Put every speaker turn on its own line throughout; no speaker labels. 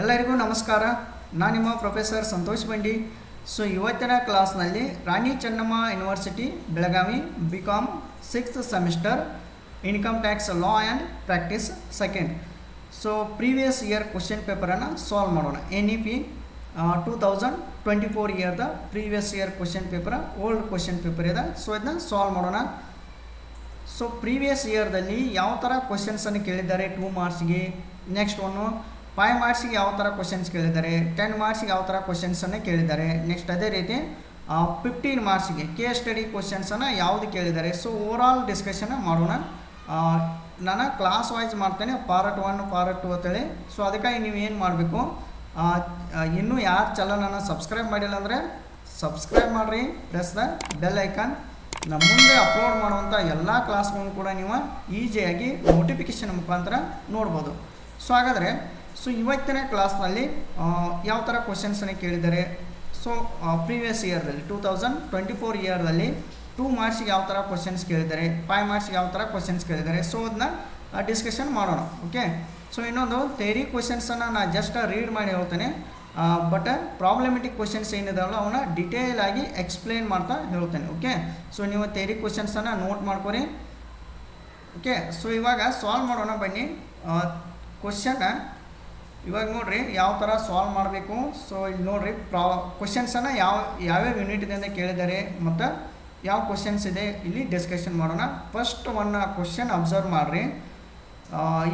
ಎಲ್ಲರಿಗೂ ನಮಸ್ಕಾರ. ನಾನು ನಿಮ್ಮ ಪ್ರೊಫೆಸರ್ ಸಂತೋಷ್ ಬಂಡಿ. ಸೊ ಇವತ್ತಿನ ಕ್ಲಾಸ್ನಲ್ಲಿ Rani Chennamma university Belagavi BCom 6th semester income tax law and practice second. So previous year question ಪೇಪರನ್ನು ಸಾಲ್ವ್ ಮಾಡೋಣ. NEP 2024 ಇಯರ್ದ previous year question paper old question paper ಇದೆ. ಸೊ ಇದನ್ನ ಸಾಲ್ವ್ ಮಾಡೋಣ. ಸೊ ಪ್ರೀವಿಯಸ್ ಇಯರ್ದಲ್ಲಿ ಯಾವ ಥರ ಕ್ವಶನ್ಸನ್ನು ಕೇಳಿದ್ದಾರೆ 2 ಮಾರ್ಕ್ಸ್ಗೆ, ನೆಕ್ಸ್ಟ್ 5 ಮಾರ್ಕ್ಸಿಗೆ ಯಾವ ಥರ ಕ್ವಶನ್ಸ್ ಕೇಳಿದ್ದಾರೆ, 10 ಮಾರ್ಕ್ಸಿಗೆ ಯಾವ ಥರ ಕ್ವಶನ್ಸನ್ನು ಕೇಳಿದ್ದಾರೆ, ನೆಕ್ಸ್ಟ್ ಅದೇ ರೀತಿ 15 ಮಾರ್ಕ್ಸಿಗೆ ಕೇಸ್ ಸ್ಟಡಿ ಕ್ವಶನ್ಸನ್ನು ಯಾವುದು ಕೇಳಿದ್ದಾರೆ. ಸೊ ಓವರಾಲ್ ಡಿಸ್ಕಷನ್ ಮಾಡೋಣ. ನಾನು ಕ್ಲಾಸ್ ವೈಸ್ ಮಾಡ್ತೇನೆ, ಪಾರ್ಟ್ 1 ಪಾರ್ಟ್ 2 ಅಂತೇಳಿ. ಸೊ ಅದಕ್ಕಾಗಿ ನೀವು ಏನು ಮಾಡಬೇಕು, ಇನ್ನೂ ಯಾರು ಚಾನಲನ್ನು ಸಬ್ಸ್ಕ್ರೈಬ್ ಮಾಡಿಲ್ಲ ಅಂದರೆ ಸಬ್ಸ್ಕ್ರೈಬ್ ಮಾಡಿರಿ, ಪ್ಲಸ್ ದ ಬೆಲ್ ಐಕಾನ್. ನಮ್ಮ ಮುಂದೆ ಅಪ್ಲೋಡ್ ಮಾಡುವಂಥ ಎಲ್ಲ ಕ್ಲಾಸ್ಗಳನ್ನು ಕೂಡ ನೀವು ಈಸಿಯಾಗಿ ನೋಟಿಫಿಕೇಷನ್ ಮುಖಾಂತರ ನೋಡ್ಬೋದು. ಸೊ ಹಾಗಾದರೆ ಇವತ್ತಿನ ಕ್ಲಾಸ್ನಲ್ಲಿ ಯಾವ ಥರ ಕ್ವಶನ್ಸನ್ನು ಕೇಳಿದ್ದಾರೆ. ಸೊ ಪ್ರೀವಿಯಸ್ ಇಯರ್ದಲ್ಲಿ 2024 ಇಯರ್ದಲ್ಲಿ 2 ಮಾರ್ಕ್ಸಿಗೆ ಯಾವ ಥರ ಕ್ವಶನ್ಸ್ ಕೇಳಿದ್ದಾರೆ, 5 ಮಾರ್ಕ್ಸಿಗೆ ಯಾವ ಥರ ಕ್ವಶನ್ಸ್ ಕೇಳಿದ್ದಾರೆ. ಸೊ ಅದನ್ನ ಡಿಸ್ಕಷನ್ ಮಾಡೋಣ. ಓಕೆ. ಸೊ ಇನ್ನೊಂದು ಥಿಯರಿ ಕ್ವಶನ್ಸನ್ನು ನಾನು ಜಸ್ಟ್ ರೀಡ್ ಮಾಡಿ ಹೇಳ್ತೇನೆ, ಬಟ್ ಪ್ರಾಬ್ಲಮೆಟಿಕ್ ಕ್ವಶನ್ಸ್ ಏನಿದಾವಲ್ಲ ಅವನ್ನ ಡಿಟೇಲ್ ಆಗಿ ಎಕ್ಸ್ಪ್ಲೇನ್ ಮಾಡ್ತಾ ಹೇಳ್ತೇನೆ. ಓಕೆ. ಸೊ ನೀವು ಥಿಯರಿ ಕ್ವಶನ್ಸನ್ನು ನೋಟ್ ಮಾಡ್ಕೊರಿ. ಓಕೆ. ಸೊ ಇವಾಗ ಸಾಲ್ವ್ ಮಾಡೋಣ ಬನ್ನಿ. ಕ್ವಶನ್ ಇವಾಗ ನೋಡಿರಿ ಯಾವ ಥರ ಸಾಲ್ವ್ ಮಾಡಬೇಕು. ಸೊ ಇಲ್ಲಿ ನೋಡಿರಿ ಕ್ವಶನ್ಸನ್ನು ಯಾವ್ಯಾವ ಯೂನಿಟ್ದಿಂದ ಕೇಳಿದ್ದಾರೆ ಮತ್ತು ಯಾವ ಕ್ವಶನ್ಸ್ ಇದೆ ಇಲ್ಲಿ ಡಿಸ್ಕಷನ್ ಮಾಡೋಣ. ಫಸ್ಟ್ ಕ್ವಶನ್ ಅಬ್ಸರ್ವ್ ಮಾಡಿರಿ.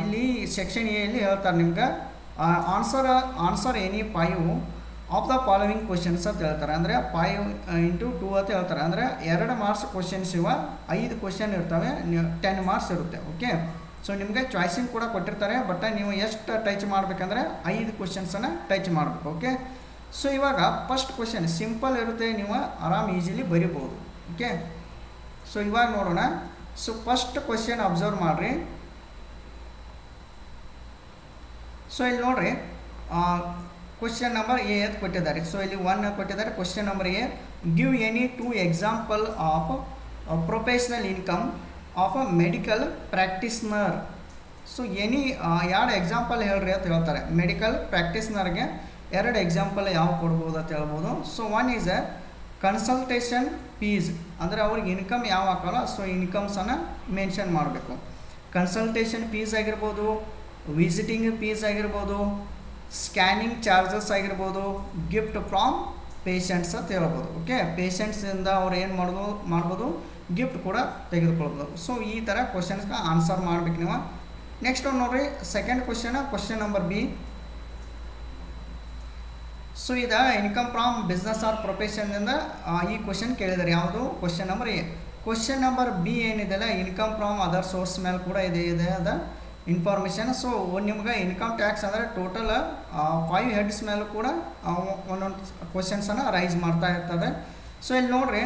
ಇಲ್ಲಿ ಸೆಕ್ಷನ್ ಎಲ್ಲಿ ಹೇಳ್ತಾರೆ ನಿಮ್ಗೆ answer any 5 of the following questions ಅಂತ ಹೇಳ್ತಾರೆ. ಅಂದರೆ 5 into 2 ಅಂತ ಹೇಳ್ತಾರೆ. ಅಂದರೆ 2 ಮಾರ್ಕ್ಸ್ ಕ್ವಶನ್ಸ್ 5 ಕ್ವಶನ್ ಇರ್ತವೆ, 10 ಮಾರ್ಕ್ಸ್ ಇರುತ್ತೆ. ಓಕೆ. ಸೊ ನಿಮಗೆ ಚಾಯ್ಸಿಂಗ್ ಕೂಡ ಕೊಟ್ಟಿರ್ತಾರೆ, ಬಟ್ ನೀವು ಎಷ್ಟು ಟಚ್ ಮಾಡಬೇಕಂದ್ರೆ 5 ಕ್ವಶನ್ಸನ್ನು ಟಚ್ ಮಾಡಬೇಕು. ಓಕೆ. ಸೊ ಇವಾಗ ಫಸ್ಟ್ ಕ್ವಶನ್ ಸಿಂಪಲ್ ಇರುತ್ತೆ, ನೀವು ಆರಾಮ್ ಈಸಿಲಿ ಬರಿಬೋದು. ಓಕೆ. ಸೊ ಇವಾಗ ನೋಡೋಣ. ಸೊ ಫಸ್ಟ್ ಕ್ವಶನ್ ಅಬ್ಸರ್ವ್ ಮಾಡಿರಿ. ಸೊ ಇಲ್ಲಿ ನೋಡಿರಿ ಕ್ವಶನ್ ನಂಬರ್ ಎ ಅಂತ ಕೊಟ್ಟಿದ್ದಾರೆ. ಸೊ ಇಲ್ಲಿ 1 ಕೊಟ್ಟಿದ್ದಾರೆ. Question number A, give any 2 example of professional income of a medical practitioner. So any 2 example ಹೇಳ್ರಿ ಅಂತ ಹೇಳ್ತಾರೆ. ಮೆಡಿಕಲ್ ಪ್ರಾಕ್ಟೀಸ್ನರ್ಗೆ 2 ಎಕ್ಸಾಂಪಲ್ ಯಾವ ಕೊಡ್ಬೋದು ಅಂತ ಹೇಳ್ಬೋದು. So 1 is a consultation fees, ಅಂದರೆ ಅವ್ರಿಗೆ ಇನ್ಕಮ್ ಯಾವ ಹಾಕೋಲ್ಲ, ಸೊ ಇನ್ಕಮ್ಸನ್ನು ಮೆನ್ಷನ್ ಮಾಡಬೇಕು. ಕನ್ಸಲ್ಟೇಷನ್ ಫೀಸ್ ಆಗಿರ್ಬೋದು, ವಿಸಿಟಿಂಗ್ ಫೀಸ್ ಆಗಿರ್ಬೋದು, ಸ್ಕ್ಯಾನಿಂಗ್ ಚಾರ್ಜಸ್ ಆಗಿರ್ಬೋದು, ಗಿಫ್ಟ್ ಫ್ರಾಮ್ ಪೇಷಂಟ್ಸ್ ಅಂತ ಹೇಳ್ಬೋದು. ಓಕೆ. ಪೇಷಂಟ್ಸಿಂದ ಅವ್ರು ಏನು ಮಾಡ್ಬೋದು ಗಿಫ್ಟ್ ಕೂಡ ತೆಗೆದುಕೊಳ್ಬೋದು. ಸೊ ಈ ಥರ ಕ್ವಶನ್ಸ್ಗೆ ಆನ್ಸರ್ ಮಾಡ್ಬೇಕು ನೀವು. ನೆಕ್ಸ್ಟ್ ನೋಡಿರಿ second question number B. So ಇದು ಇನ್ಕಮ್ ಫ್ರಾಮ್ ಬಿಸ್ನೆಸ್ ಆರ್ ಪ್ರೊಫೆಷನ್ನಿಂದ ಈ ಕ್ವಶನ್ ಕೇಳಿದ್ದಾರೆ. ಯಾವುದು question number A. Question number B ಏನಿದೆಲ್ಲ ಇನ್ಕಮ್ ಫ್ರಾಮ್ ಅದರ್ ಸೋರ್ಸ್ ಮೇಲೆ ಕೂಡ ಇದೆ ಅದ ಇನ್ಫಾರ್ಮೇಷನ್. ಸೊ ನಿಮ್ಗೆ ಇನ್ಕಮ್ ಟ್ಯಾಕ್ಸ್ ಅಂದರೆ ಟೋಟಲ್ 5 ಹೆಡ್ಸ್ ಮೇಲೂ ಕೂಡ ಒಂದೊಂದು ಕ್ವಶನ್ಸನ್ನು ರೈಸ್ ಮಾಡ್ತಾ ಇರ್ತದೆ. ಸೊ ಇಲ್ಲಿ ನೋಡಿರಿ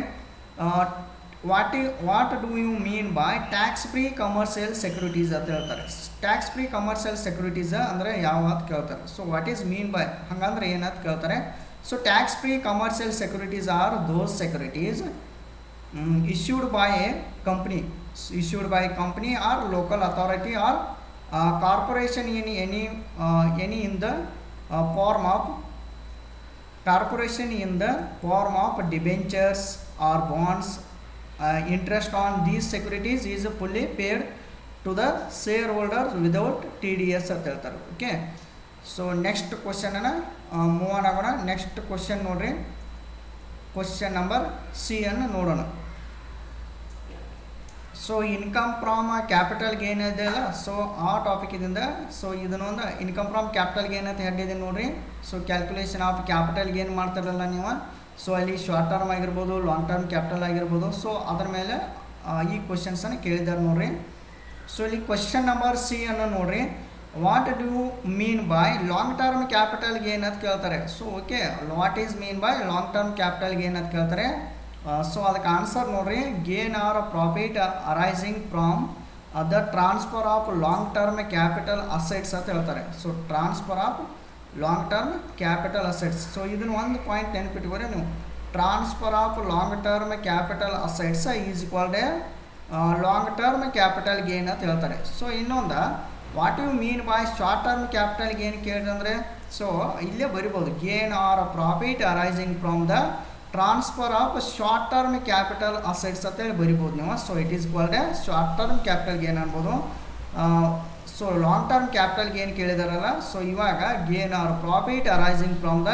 what do you mean by tax free commercial securities ಅಂತ ಹೇಳ್ತಾರೆ. ಟ್ಯಾಕ್ಸ್ ಫ್ರೀ ಕಮರ್ಷಿಯಲ್ ಸೆಕ್ಯೂರಿಟೀಸ್ ಅಂದರೆ ಯಾವ ಅಂತ ಕೇಳ್ತಾರೆ. So what is mean by ಹಾಗಂದ್ರೆ ಏನಂತ ಕೇಳ್ತಾರೆ. So tax free commercial securities are those securities issued by a company or local authority or corporation in any in the form of debentures or bonds. Interest on these securities is fully paid to the shareholders without TDS ಅಂತ ಹೇಳ್ತಾರೆ. Okay. So next ಕ್ವಶನನ್ನು move ಆಗೋಣ. Next question ನೋಡ್ರಿ, question number C ಅನ್ನು ನೋಡೋಣ. So income from capital gain ಇದೆಯಲ್ಲ, so ಆ topic ಇದರಿಂದ. So ಇದನ್ನೊಂದು ಇನ್ಕಮ್ ಫ್ರಾಮ್ ಕ್ಯಾಪಿಟಲ್ ಗೇನ್ ಅಂತ ಹೇಳಿದೆ ನೋಡಿರಿ. So calculation of capital gain ಮಾಡ್ತಾರಲ್ಲ ನೀವು, ಸೊ ಅಲ್ಲಿ ಶಾರ್ಟ್ ಟರ್ಮ್ ಆಗಿರ್ಬೋದು, ಲಾಂಗ್ ಟರ್ಮ್ ಕ್ಯಾಪಿಟಲ್ ಆಗಿರ್ಬೋದು. ಸೊ ಅದ್ರ ಮೇಲೆ ಈ ಕ್ವಶನ್ಸನ್ನು ಕೇಳಿದ್ದಾರೆ ನೋಡಿರಿ. ಸೊ ಇಲ್ಲಿ ಕ್ವಶನ್ ನಂಬರ್ ಸಿ ಅನ್ನು ನೋಡಿರಿ. What do you mean by long term capital gain ಅಂತ ಕೇಳ್ತಾರೆ. So okay, what is mean by long term capital gain ಅಂತ ಕೇಳ್ತಾರೆ. ಸೊ ಅದಕ್ಕೆ ಆನ್ಸರ್ ನೋಡಿರಿ, gain or profit arising from the transfer of long term capital assets ಅಂತ ಹೇಳ್ತಾರೆ. So transfer of long term capital assets. So ಇದನ್ನು ಒಂದು point ನೆನಪಿಟ್ಕೋರಿ ನೀವು. Transfer of long term capital assets is equal long term capital gain ಅಂತ ಹೇಳ್ತಾರೆ. So ಇನ್ನೊಂದು what you mean by short term capital gain ಕೇಳಿದ್ರೆ ಸೊ ಇಲ್ಲೇ ಬರಿಬೋದು gain or profit arising from the transfer of short term capital assets ಅಂತೇಳಿ ಬರಿಬೋದು ನೀವು. So it is called a short term capital gain ಅನ್ಬೋದು. So long term capital gain ಕೇಳಿದಾರಲ್ಲ, so ಇವಾಗ gain or profit arising from the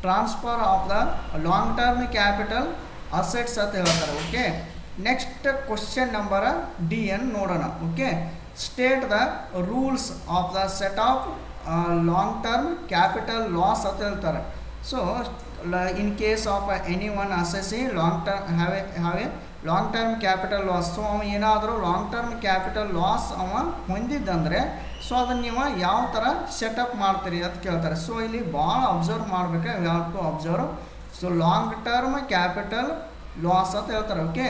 transfer of the long term capital assets ಅಂತ ಹೇಳ್ತಾರೆ. Okay, next question number D ಅನ್ನು ನೋಡೋಣ. Okay, state the rules of the set off long term capital loss ಅಂತ ಹೇಳ್ತಾರೆ. So in case of any one assessee long term have A long term capital loss. So ಅವ ಏನಾದರೂ long term capital loss ಅವ ಹೊಂದಿದ್ದಂದರೆ so ಅದನ್ನು ನೀವು ಯಾವ ಥರ setup ಮಾಡ್ತೀರಿ ಅಂತ ಕೇಳ್ತಾರೆ. ಸೊ ಇಲ್ಲಿ ಭಾಳ ಅಬ್ಸರ್ವ್ ಮಾಡಬೇಕು, ಯಾವ to observe. So long term capital loss ಅಂತ ಹೇಳ್ತಾರೆ. ಓಕೆ,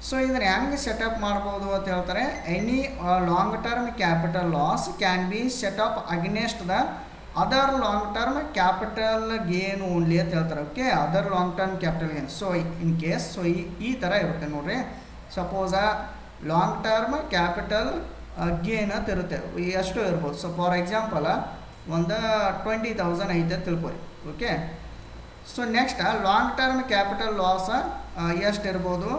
ಸೊ ಇದನ್ನು ಹೆಂಗೆ ಸೆಟಪ್ ಮಾಡ್ಬೋದು ಅಂತ ಹೇಳ್ತಾರೆ. Any long term capital loss can be setup against the other long term capital gain only ಅಂತ ಹೇಳ್ತಾರೆ. Okay, other long term capital gain. So in case so ಈ ಥರ ಇರುತ್ತೆ ನೋಡ್ರಿ. ಸಪೋಸ ಲಾಂಗ್ ಟರ್ಮ್ ಕ್ಯಾಪಿಟಲ್ ಗೇನ್ ಅಂತ ಇರುತ್ತೆ, ಎಷ್ಟು ಇರ್ಬೋದು. ಸೊ ಫಾರ್ ಎಕ್ಸಾಂಪಲ್ ಒಂದು 20,000 ಐತೆ ತಿಳ್ಕೊರಿ. Okay, so next long term capital loss ಎಷ್ಟು ಇರ್ಬೋದು.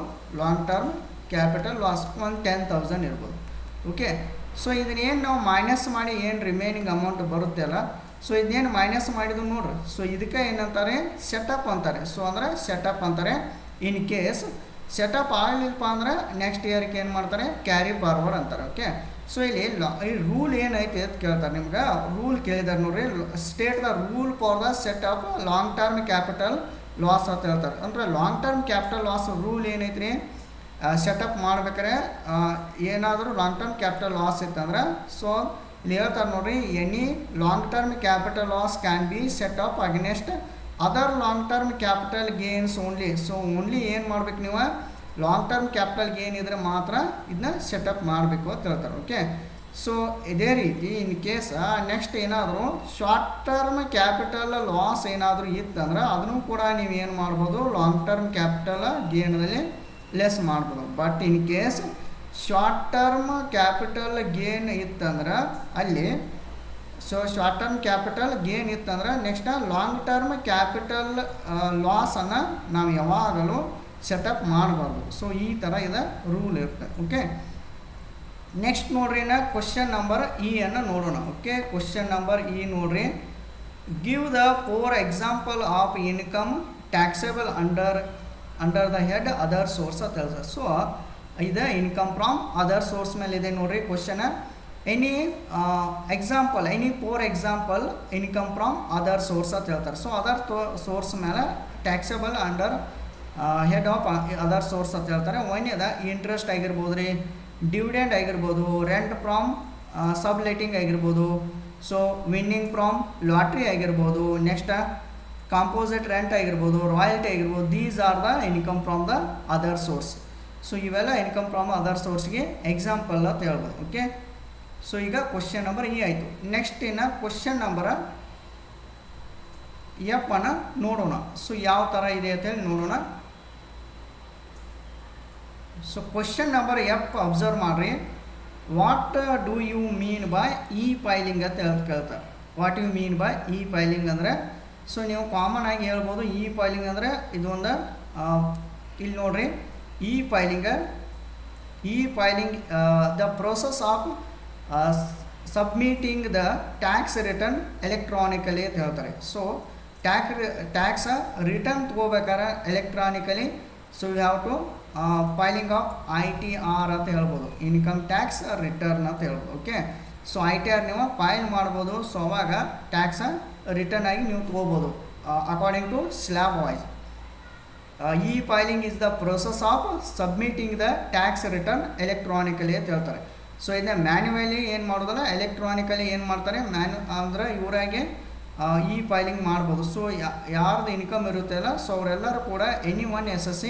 ಲಾಂಗ್ ಟರ್ಮ್ ಕ್ಯಾಪಿಟಲ್ ಲಾಸ್ ಒಂದು 10,000 ಇರ್ಬೋದು. ಓಕೆ, ಸೊ ಇದನ್ನೇನು ನಾವು ಮೈನಸ್ ಮಾಡಿ ಏನು ರಿಮೈನಿಂಗ್ ಅಮೌಂಟ್ ಬರುತ್ತೆ ಅಲ್ಲ, ಸೊ ಇದನ್ನೇನು ಮೈನಸ್ ಮಾಡಿದ್ದು ನೋಡ್ರಿ. ಸೊ ಇದಕ್ಕೆ ಏನಂತಾರೆ, ಸೆಟಪ್ ಅಂತಾರೆ. ಸೊ ಅಂದರೆ ಸೆಟಪ್ ಅಂತಾರೆ. ಇನ್ ಕೇಸ್ ಸೆಟಪ್ ಆಗಲಿಲ್ಲಪ್ಪ ಅಂದ್ರೆ ನೆಕ್ಸ್ಟ್ ಇಯರ್ಗೆ ಏನು ಮಾಡ್ತಾರೆ, ಕ್ಯಾರಿ ಫಾರ್ವರ್ಡ್ ಅಂತಾರೆ. ಓಕೆ, ಸೊ ಇಲ್ಲಿ ಈ ರೂಲ್ ಏನೈತೆ ಅಂತ ಕೇಳ್ತಾರೆ. ನಿಮ್ಗೆ ರೂಲ್ ಕೇಳಿದಾರೆ ನೋಡ್ರಿ. State the rule for the setup long term capital loss ಅಂತ ಹೇಳ್ತಾರೆ. ಅಂದರೆ long term capital loss rule ಏನೈತ್ರಿ, ಸೆಟಪ್ ಮಾಡ್ಬೇಕಾರೆ ಏನಾದರೂ ಲಾಂಗ್ ಟರ್ಮ್ ಕ್ಯಾಪಿಟಲ್ ಲಾಸ್ ಇತ್ತಂದ್ರೆ ಸೊ ಇಲ್ಲಿ ಹೇಳ್ತಾರೆ ನೋಡ್ರಿ, any long term capital loss can be setup against other long term capital gains only. So only ಏನು ಮಾಡ್ಬೇಕು ನೀವು, ಲಾಂಗ್ ಟರ್ಮ್ ಕ್ಯಾಪಿಟಲ್ ಗೇನ್ ಇದ್ರೆ ಮಾತ್ರ ಇದನ್ನ ಸೆಟಪ್ ಮಾಡಬೇಕು ಅಂತ ಹೇಳ್ತಾರೆ. ಓಕೆ, ಸೊ ಇದೇ ರೀತಿ ಇನ್ ಕೇಸ್ ನೆಕ್ಸ್ಟ್ ಏನಾದರೂ ಶಾರ್ಟ್ ಟರ್ಮ್ ಕ್ಯಾಪಿಟಲ್ ಲಾಸ್ ಏನಾದರೂ ಇತ್ತಂದ್ರೆ ಅದನ್ನು ಕೂಡ ನೀವು ಏನು ಮಾಡ್ಬೋದು, ಲಾಂಗ್ ಟರ್ಮ್ ಕ್ಯಾಪಿಟಲ್ ಗೇನಲ್ಲಿ ಲೆಸ್ ಮಾಡ್ಬೋದು. But in case short term capital gain ಇತ್ತಂದ್ರೆ ಅಲ್ಲಿ so short term capital gain ಇತ್ತಂದ್ರೆ ನೆಕ್ಸ್ಟ್ ಲಾಂಗ್ ಟರ್ಮ್ ಕ್ಯಾಪಿಟಲ್ ಲಾಸನ್ನು ನಾವು ಯಾವಾಗಲೂ ಸೆಟಪ್ ಮಾಡಬಾರ್ದು. ಸೊ ಈ ಥರ ಇದೆ ರೂಲ್ ಇರುತ್ತೆ. ಓಕೆ, ನೆಕ್ಸ್ಟ್ ನೋಡ್ರಿ ನಾ ಕ್ವಶನ್ ನಂಬರ್ ಇ ಅನ್ನು ನೋಡೋಣ. ಓಕೆ, ಕ್ವಶನ್ ನಂಬರ್ ಇ ನೋಡ್ರಿ. Give the 4 example of income taxable under the head other source ಅಂತ ಹೇಳ್ತಾರೆ. ಸೊ ಇದು ಇನ್ಕಮ್ ಫ್ರಾಮ್ ಅದರ್ ಸೋರ್ಸ್ ಮೇಲೆ ಇದೆ ನೋಡ್ರಿ question. Any example, any 4 example income from other source ಅಂತ ಹೇಳ್ತಾರೆ. ಸೊ ಅದರ್ ಸೋರ್ಸ್ ಮೇಲೆ taxable under head of other source ಅಂತ ಹೇಳ್ತಾರೆ. ಒಂದೇದ ಇಂಟ್ರೆಸ್ಟ್ ಆಗಿರ್ಬೋದು ರೀ, ಡಿವಿಡೆಂಡ್ ಆಗಿರ್ಬೋದು, ರೆಂಟ್ ಫ್ರಾಮ್ ಸಬ್ಲೆಟಿಂಗ್ ಆಗಿರ್ಬೋದು, ಸೊ ವಿನ್ನಿಂಗ್ ಫ್ರಾಮ್ ಲಾಟ್ರಿ ಆಗಿರ್ಬೋದು, ನೆಕ್ಸ್ಟ್ ಕಾಂಪೋಸಿಟ್ ರೆಂಟ್ ಆಗಿರ್ಬೋದು, ರಾಯಲ್ಟಿ ಆಗಿರ್ಬೋದು. These are the income from the other source. So ಇವೆಲ್ಲ ಇನ್ಕಮ್ ಫ್ರಾಮ್ ಅದರ್ ಸೋರ್ಸ್ಗೆ ಎಕ್ಸಾಂಪಲ್ ಅಂತ ಹೇಳ್ಬೋದು. ಓಕೆ, ಸೊ ಈಗ ಕ್ವಶನ್ ನಂಬರ್ ಇ ಆಯಿತು. ನೆಕ್ಸ್ಟ್ ಇನ್ನು ಕ್ವಶನ್ ನಂಬರ್ ಎಫ್ ಅನ್ನು ನೋಡೋಣ. ಸೊ ಯಾವ ಥರ ಇದೆ ಅಂತೇಳಿ ನೋಡೋಣ. So question number F observe ಮಾಡಿರಿ. What do you mean by e filing ಅಂತ ಕೇಳ್ತಾರೆ. What you mean by e filing ಅಂದರೆ ಸೊ ನೀವು ಕಾಮನ್ ಆಗಿ ಹೇಳ್ಬೋದು ಇ ಫೈಲಿಂಗ್ ಅಂದರೆ ಇದೊಂದು ಇಲ್ಲಿ ನೋಡ್ರಿ, e filing the process of submitting the tax return electronically ಅಂತ ಹೇಳ್ತಾರೆ. ಸೊ ಟ್ಯಾಕ್ಸ್ ರಿಟರ್ನ್ ತೊಗೋಬೇಕಾದ್ರೆ electronically so you have to filing of ITR ಅಂತ ಹೇಳ್ಬೋದು, ಇನ್ಕಮ್ ಟ್ಯಾಕ್ಸ್ ರಿಟರ್ನ್ ಅಂತ ಹೇಳ್ಬೋದು. ಓಕೆ, ಸೊ ITR ನೀವು ಫೈಲ್ ಮಾಡ್ಬೋದು. ಸೊ ಅವಾಗ ಟ್ಯಾಕ್ಸ್ ರಿಟರ್ನ್ ಆಗಿ ನೀವು ತೊಗೋಬೋದು according to slab wise. E filing is the process of submitting the tax return electronically ಅಂತ ಹೇಳ್ತಾರೆ. ಸೊ ಇದನ್ನ ಮ್ಯಾನ್ಯುವಲಿ ಏನು ಮಾಡೋದಲ್ಲ, ಎಲೆಕ್ಟ್ರಾನಿಕಲಿ ಏನು ಮಾಡ್ತಾರೆ, ಅಂದರೆ ಇವರಾಗೆ ಇ ಫೈಲಿಂಗ್ ಮಾಡ್ಬೋದು. ಸೊ ಯಾರ್ದು ಇನ್ಕಮ್ ಇರುತ್ತೆ ಅಲ್ಲ, ಸೊ ಅವರೆಲ್ಲರೂ ಕೂಡ any one SSC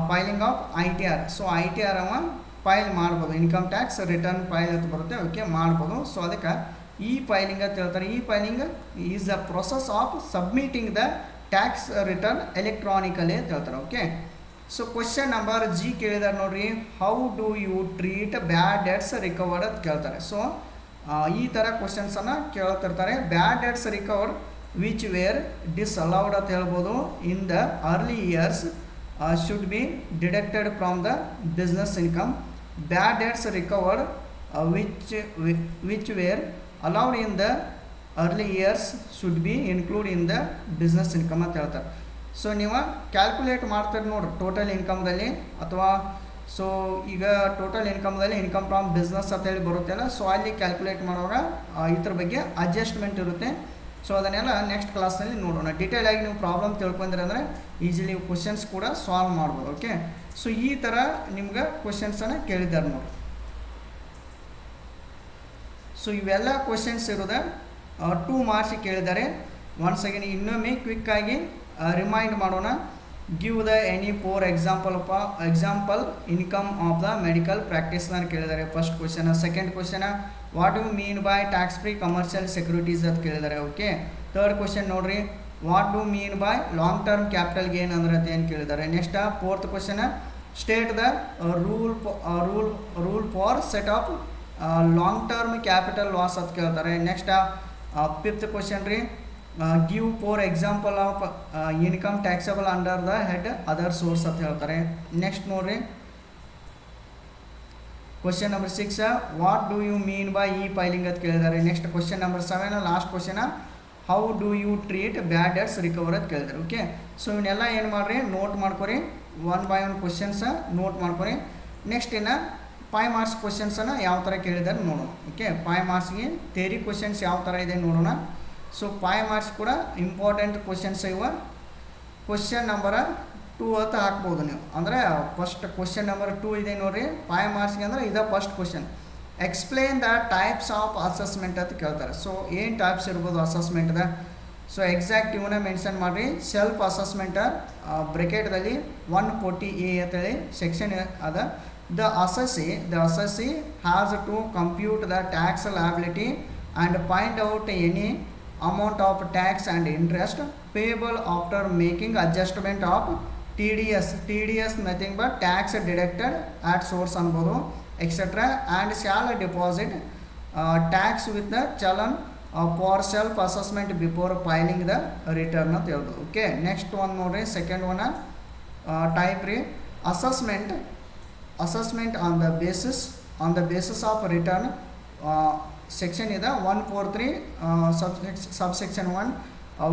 filing of ITR. So ITR ಅವ ಫೈಲ್ ಮಾಡ್ಬೋದು, ಇನ್ಕಮ್ ಟ್ಯಾಕ್ಸ್ ರಿಟರ್ನ್ ಫೈಲ್ ಅಂತ ಬರುತ್ತೆ. ಓಕೆ, ಮಾಡ್ಬೋದು. ಸೊ ಅದಕ್ಕೆ ಇ ಫೈಲಿಂಗ್ ಅಂತ ಹೇಳ್ತಾರೆ. E filing is the process of submitting the tax return electronically ಅಂತ ಹೇಳ್ತಾರೆ. Okay, so question number G ಕೇಳಿದಾರೆ ನೋಡ್ರಿ. How do you treat bad debts recovered ಅಂತ ಕೇಳ್ತಾರೆ. ಸೊ ಈ ಥರ ಕ್ವಶನ್ಸನ್ನು ಕೇಳ್ತಿರ್ತಾರೆ. Bad debts recovered which were disallowed ಅಂತ ಹೇಳ್ಬೋದು in the early years should be deducted from the business income. Bad debts recovered which were allowed in the early years should be include in the business income ಅಂತ ಹೇಳ್ತಾರೆ. So ನೀವು calculate ಮಾಡ್ತೀರಿ ನೋಡ್ರಿ total ಇನ್ಕಮ್ದಲ್ಲಿ, ಅಥವಾ so ಈಗ total ಇನ್ಕಮ್ದಲ್ಲಿ income from business ಅಂತೇಳಿ ಬರುತ್ತಲ್ಲ, so ಅಲ್ಲಿ ಕ್ಯಾಲ್ಕುಲೇಟ್ ಮಾಡುವಾಗ ಇದ್ರ ಬಗ್ಗೆ ಅಡ್ಜಸ್ಟ್ಮೆಂಟ್ ಇರುತ್ತೆ. ಸೊ ಅದನ್ನೆಲ್ಲ ನೆಕ್ಸ್ಟ್ ಕ್ಲಾಸ್ನಲ್ಲಿ ನೋಡೋಣ. ಡೀಟೇಲ್ ಆಗಿ ನೀವು ಪ್ರಾಬ್ಲಮ್ ತಿಳ್ಕೊಂಡ್ರೆ ಅಂದರೆ ಈಸಿಲಿ ಕ್ವಶನ್ಸ್ ಕೂಡ ಸಾಲ್ವ್ ಮಾಡ್ಬೋದು. ಓಕೆ, ಸೊ ಈ ಥರ ನಿಮ್ಗೆ ಕ್ವಶನ್ಸನ್ನು ಕೇಳಿದ್ದಾರೆ ನೋಡಿ. ಸೊ ಇವೆಲ್ಲ ಕ್ವಶನ್ಸ್ ಇರೋದು 2 ಮಾರ್ಕ್ಸಿಗೆ ಕೇಳಿದ್ದಾರೆ. ಒನ್ಸ್ ಅಗೇನ್ ಇನ್ನೊಮ್ಮೆ ಕ್ವಿಕ್ಕಾಗಿ ರಿಮೈಂಡ್ ಮಾಡೋಣ. Give the any four example income of the medical practitioner ಕೇಳಿದ್ದಾರೆ first question. Second question what you mean by tax free commercial securities ಅಂತ ಕೇಳಿದ್ದಾರೆ. ಓಕೆ, ಥರ್ಡ್ ಕ್ವಶನ್ ನೋಡ್ರಿ, what do mean by long term capital gain ಅಂದ್ರೆ ಏನು ಕೇಳಿದ್ದಾರೆ. Next fourth question, state the rule for set off long term capital loss ಅಂತ ಕೇಳ್ತಾರೆ. Next fifth question ರೀ, give four example of income taxable under the head other source ಅಂತ ಹೇಳ್ತಾರೆ. Next ನೋಡ್ರಿ question number 6, what do you mean by e filing ಅಂತ ಕೇಳಿದ್ದಾರೆ. Next question number 7 last question, how do you treat bad debts recover ಅಂತ ಕೇಳಿದ್ದಾರೆ. Okay, so ಇವನ್ನೆಲ್ಲ ಏನು ಮಾಡಿರಿ, ನೋಟ್ ಮಾಡ್ಕೊರಿ, 1 by 1 ಕ್ವಶನ್ಸ ನೋಟ್ ಮಾಡ್ಕೊರಿ. ನೆಕ್ಸ್ಟ್ ಇನ್ನು 5 ಮಾರ್ಕ್ಸ್ ಕ್ವಶನ್ಸನ್ನು ಯಾವ ಥರ ಕೇಳಿದ್ದಾರೆ ನೋಡೋಣ. ಓಕೆ, 5 ಮಾರ್ಕ್ಸ್ಗೆ ಥಿಯರಿ ಕ್ವಶನ್ಸ್ ಯಾವ ಥರ ಇದೆ ನೋಡೋಣ. ಸೊ 5 ಮಾರ್ಕ್ಸ್ ಕೂಡ ಇಂಪಾರ್ಟೆಂಟ್ ಕ್ವಶನ್ಸ್ ಇವ. ಕ್ವಶನ್ ನಂಬರ್ 2 ಅಂತ ಹಾಕ್ಬೋದು ನೀವು, ಅಂದರೆ ಫಸ್ಟ್ ಕ್ವಶನ್ ನಂಬರ್ 2 ಇದೆ ನೋಡಿರಿ 5 ಮಾರ್ಕ್ಸ್ಗೆ, ಅಂದರೆ ಇದು first question. Explain the types of assessment ಅಂತ ಕೇಳ್ತಾರೆ. ಸೊ ಏನು ಟೈಪ್ಸ್ ಇರ್ಬೋದು ಅಸೆಸ್ಮೆಂಟ್ದ, ಸೊ ಎಕ್ಸಾಕ್ಟ್ ಇವನ್ನ ಮೆನ್ಷನ್ ಮಾಡಿರಿ. ಸೆಲ್ಫ್ ಅಸೆಸ್ಮೆಂಟ್ ಬ್ರೆಕೆಟ್ದಲ್ಲಿ 140A ಅಂತೇಳಿ ಸೆಕ್ಷನ್ ಅದ. The assessee has to compute the tax liability and find out any amount of tax and interest payable after making adjustment of TDS nothing but tax deducted at source ಅನ್ಬೋದು etc. and shall deposit tax with the challan for self assessment before filing the return ಅಂತ ಹೇಳ್ಬೋದು. Okay, next one ನೋಡ್ರಿ, second one type ರೀ, assessment on the basis of return. Section ಇದೆ 143 subsection 1,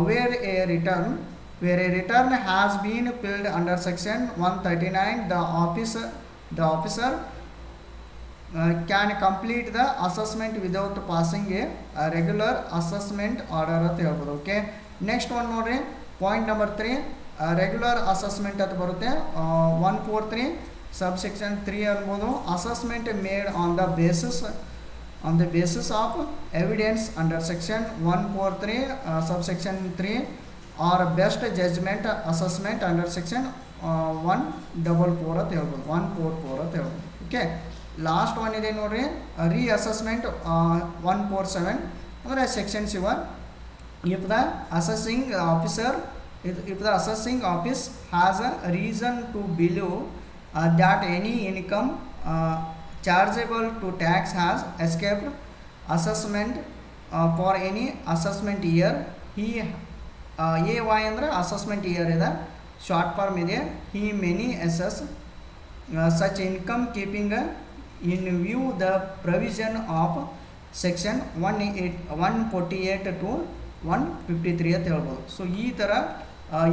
where a return has been filled under section 139, the officer can complete the assessment without passing a regular assessment order ಅಂತ ಹೇಳ್ಬೋದು. Okay, next one ನೋಡ್ರಿ, point number 3, regular assessment ಅಂತ ಬರುತ್ತೆ 143 subsection 3 ಅನ್ಬೋದು. Assessment made on the basis of evidence under section 143 subsection 3 or best judgment assessment under section 144 ಅಂತ ಹೇಳ್ಬೋದು, 144 ಅಂತ ಹೇಳ್ಬೋದು. ಓಕೆ, ಲಾಸ್ಟ್ ಒನ್ ಇದೆ ನೋಡ್ರಿ, ರೀಅಸೆಸ್ಮೆಂಟ್ 147, ಅಂದರೆ ಸೆಕ್ಷನ್ಸ್ ಇವ. if the assessing office has a reason to believe that any income chargeable to tax has escaped assessment for any assessment year, he AY ಅಂದರೆ assessment year ಇದೆ, ಶಾರ್ಟ್ ಫಾರ್ಮ್ ಇದೆ. he may assess such income keeping in view the provision of section 148 to 153 ಅಂತ ಹೇಳ್ಬೋದು. So ಈ ಥರ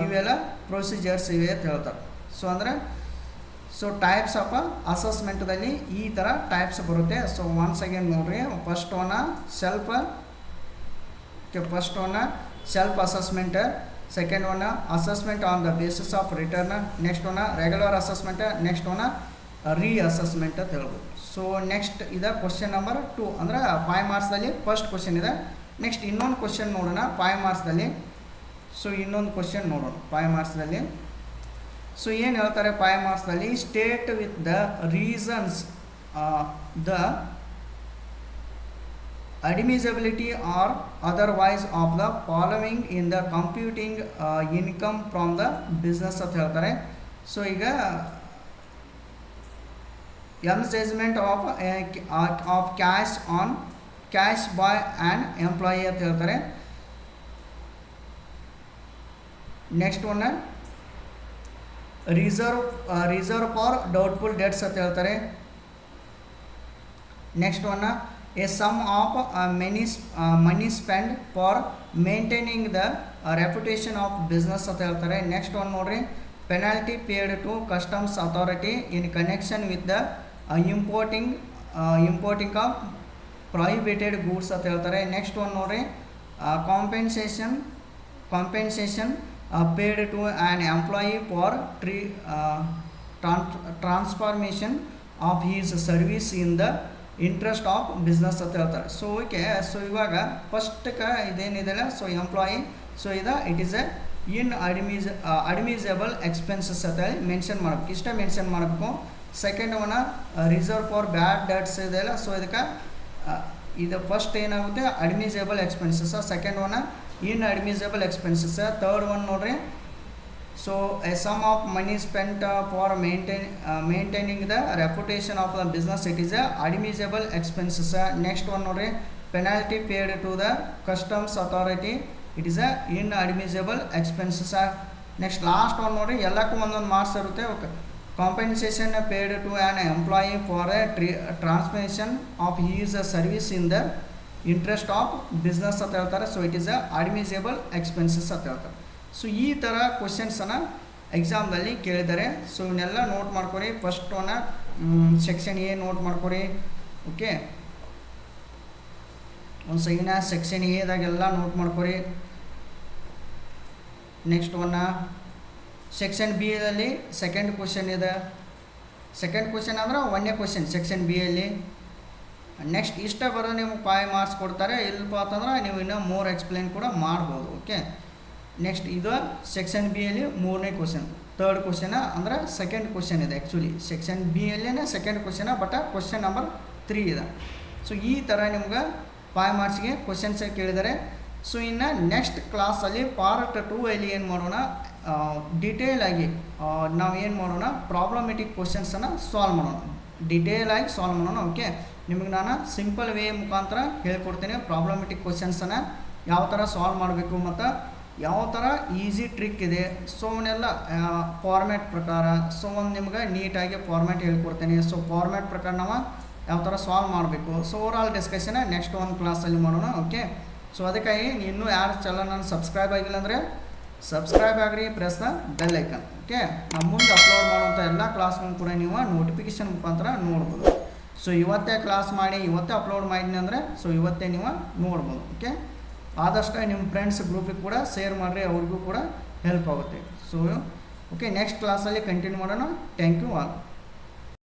ಇವೆಲ್ಲ procedures ಇವೆ ಅಂತ ಹೇಳ್ತಾರೆ. ಸೊ ಅಂದರೆ ಸೊ ಟೈಪ್ಸ್ ಆಫ್ ಅಸೆಸ್ಮೆಂಟ್ದಲ್ಲಿ ಈ ಥರ ಟೈಪ್ಸ್ ಬರುತ್ತೆ. ಸೊ ಒನ್ಸ್ ಅಗೇನ್ ನೋಡ್ರಿ, first one self assessment, second one assessment on the basis of return, next one regular assessment, next one reassessment ಅಂತ ಹೇಳ್ಬೋದು. ಸೊ ನೆಕ್ಸ್ಟ್ ಇದೆ ಕ್ವಶನ್ ನಂಬರ್ 2, ಅಂದರೆ 5 ಮಾರ್ಕ್ಸ್ದಲ್ಲಿ ಫಸ್ಟ್ ಕ್ವಶನ್ ಇದೆ. ನೆಕ್ಸ್ಟ್ ಇನ್ನೊಂದು ಕ್ವಶನ್ ನೋಡೋಣ 5 ಮಾರ್ಕ್ಸ್ದಲ್ಲಿ. ಸೊ ಇನ್ನೊಂದು ಕ್ವಶನ್ ನೋಡೋಣ 5 ಮಾರ್ಕ್ಸ್ದಲ್ಲಿ. ಸೊ ಏನು ಹೇಳ್ತಾರೆ 5 ಮಾರ್ಕ್ಸ್ದಲ್ಲಿ, state with the reasons the admissibility or otherwise of the following in the computing income from the business ಅಂತ ಹೇಳ್ತಾರೆ. ಸೊ ಈಗ embezzlement of cash on cash by and employee ಅಂತ ಹೇಳ್ತಾರೆ. Next one reserve for doubtful debts ಅಂತ ಹೇಳ್ತಾರೆ. Next one a sum of money spend for maintaining the reputation of business ಅಂತ ಹೇಳ್ತಾರೆ. Next one ನೋಡ್ರಿ, penalty paid to customs authority in connection with the importing of prohibited goods ಅಂತ ಹೇಳ್ತಾರೆ. Next one ನೋಡ್ರಿ, compensation paid to an employee for transformation of his service in the interest of business ಅಂತ ಹೇಳ್ತಾರೆ. So okay, so ಇವಾಗ ಫಸ್ಟ್ಗೆ ಇದೇನಿದೆಲ್ಲ, so employee, so it is a admissible expenses ಅಂತ ಹೇಳಿ ಮೆನ್ಷನ್ ಮಾಡಬೇಕು, ಇಷ್ಟೇ ಮೆನ್ಷನ್ ಮಾಡಬೇಕು. Second one reserve for bad debts ಇದೆಯಲ್ಲ, ಸೊ ಇದಕ್ಕೆ ಇದು ಫಸ್ಟ್ ಏನಾಗುತ್ತೆ admissible expenses, second one inadmissible expenses, third one ನೋಡ್ರಿ, so a sum of money spent for maintaining the reputation of the business, it is a admissible expenses. Next one ನೋಡ್ರಿ, penalty paid to the customs authority, it is a inadmissible expenses. Next last one ನೋಡ್ರಿ, ಎಲ್ಲಕ್ಕೂ ಒಂದೊಂದು marks ಇರುತ್ತೆ. Okay, compensation paid to an employee for a transmission of his service in the interest of business ಅಂತ ಹೇಳ್ತಾರೆ. So it is a admissible expenses ಅಂತ ಹೇಳ್ತಾರೆ. So ಈ ಥರ ಕ್ವಶನ್ಸನ್ನು ಎಕ್ಸಾಮ್ದಲ್ಲಿ ಕೇಳಿದ್ದಾರೆ. ಸೊ ಇವನ್ನೆಲ್ಲ ನೋಟ್ ಮಾಡ್ಕೊರಿ. First one section A note ಮಾಡ್ಕೊರಿ. ಓಕೆ, ಒಂದು ಸೈನ ಸೆಕ್ಷನ್ ಎದಾಗೆಲ್ಲ ನೋಟ್ ಮಾಡ್ಕೊರಿ. ನೆಕ್ಸ್ಟ್ ಒನ್ ಸೆಕ್ಷನ್ ಬಿ ಯಲ್ಲಿ ಸೆಕೆಂಡ್ ಕ್ವಶನ್ ಇದೆ. ಸೆಕೆಂಡ್ ಕ್ವಶನ್ ಅಂದ್ರೆ ಒಂದನೇ ಕ್ವಶನ್ ಸೆಕ್ಷನ್ ಬಿ ಯಲ್ಲಿ. ನೆಕ್ಸ್ಟ್ ಇಷ್ಟ ಬರೋದು ನೀವು 5 ಮಾರ್ಕ್ಸ್ ಕೊಡ್ತಾರೆ, ಇಲ್ಲಪ್ಪ ಅಂತಂದ್ರೆ ನೀವು ಇನ್ನೂ ಮೋರ್ ಎಕ್ಸ್ಪ್ಲೇನ್ ಕೂಡ ಮಾಡ್ಬೋದು. ಓಕೆ, ನೆಕ್ಸ್ಟ್ ಇದು ಸೆಕ್ಷನ್ ಬಿ ಯಲ್ಲಿ ಮೂರನೇ ಕ್ವಶನ್, ಥರ್ಡ್ ಕ್ವಶನ್ ಅಂದರೆ ಸೆಕೆಂಡ್ ಕ್ವಶನ್ ಇದೆ. ಆ್ಯಕ್ಚುಲಿ ಸೆಕ್ಷನ್ ಬಿ ಯಲ್ಲೇ second question, but question number 3 ಇದೆ. ಸೊ ಈ ಥರ ನಿಮ್ಗೆ 5 ಮಾರ್ಕ್ಸ್ಗೆ ಕ್ವಶನ್ಸ್ ಕೇಳಿದ್ದಾರೆ. ಸೊ ಇನ್ನು ನೆಕ್ಸ್ಟ್ ಕ್ಲಾಸಲ್ಲಿ ಪಾರ್ಟ್ 2 ಅಲ್ಲಿ ಏನು ಮಾಡೋಣ, ಡಿಟೇಲ್ ಆಗಿ ನಾವೇನು ಮಾಡೋಣ, ಪ್ರಾಬ್ಲಮೆಟಿಕ್ ಕ್ವಶನ್ಸನ್ನು ಸಾಲ್ವ್ ಮಾಡೋಣ, ಡಿಟೇಲ್ ಆಗಿ ಸಾಲ್ವ್ ಮಾಡೋಣ. ಓಕೆ, ನಿಮಗೆ ನಾನು ಸಿಂಪಲ್ ವೇ ಮುಖಾಂತರ ಹೇಳ್ಕೊಡ್ತೀನಿ. ಪ್ರಾಬ್ಲಮೆಟಿಕ್ ಕ್ವಶನ್ಸನ್ನು ಯಾವ ಥರ ಸಾಲ್ವ್ ಮಾಡಬೇಕು ಮತ್ತು ಯಾವ ಥರ ಈಸಿ ಟ್ರಿಕ್ ಇದೆ, ಸೊ ಅವನ್ನೆಲ್ಲ ಫಾರ್ಮ್ಯಾಟ್ ಪ್ರಕಾರ, ಸೊ ಒಂದು ನಿಮ್ಗೆ ನೀಟಾಗಿ ಫಾರ್ಮ್ಯಾಟ್ ಹೇಳ್ಕೊಡ್ತೀನಿ. ಸೊ ಫಾರ್ಮ್ಯಾಟ್ ಪ್ರಕಾರ ನಾವು ಯಾವ ಥರ ಸಾಲ್ವ್ ಮಾಡಬೇಕು, ಸೊ ಓವರಾಲ್ ಡಿಸ್ಕಷನ್ ನೆಕ್ಸ್ಟ್ ಒಂದು ಕ್ಲಾಸಲ್ಲಿ ಮಾಡೋಣ. ಓಕೆ, ಸೊ ಅದಕ್ಕಾಗಿ ಇನ್ನೂ ಯಾರು ಚಾನಲ್ ಸಬ್ಸ್ಕ್ರೈಬ್ ಆಗಿಲ್ಲ ಅಂದರೆ ಸಬ್ಸ್ಕ್ರೈಬ್ ಆಗಿರಿ, press the bell icon. Okay, ನಮ್ಮ ಮುಂದೆ ಅಪ್ಲೋಡ್ ಮಾಡುವಂಥ ಎಲ್ಲ ಕ್ಲಾಸ್ಗಳನ್ನು ಕೂಡ ನೀವು ನೋಟಿಫಿಕೇಷನ್ ಮುಖಾಂತರ ನೋಡ್ಬೋದು. ಸೊ ಇವತ್ತೇ ಕ್ಲಾಸ್ ಮಾಡಿ ಇವತ್ತೇ ಅಪ್ಲೋಡ್ ಮಾಡಿದ್ನಿ ಅಂದರೆ ಸೊ ಇವತ್ತೇ ನೀವು ನೋಡ್ಬೋದು. ಓಕೆ, ಆದಷ್ಟು ನಿಮ್ಮ ಫ್ರೆಂಡ್ಸ್ ಗ್ರೂಪಿಗೆ ಕೂಡ ಶೇರ್ ಮಾಡಿರಿ, ಅವ್ರಿಗೂ ಕೂಡ ಹೆಲ್ಪ್ ಆಗುತ್ತೆ. ಸೊ ಓಕೆ, ನೆಕ್ಸ್ಟ್ ಕ್ಲಾಸಲ್ಲಿ ಕಂಟಿನ್ಯೂ ಮಾಡೋಣ. Thank you all.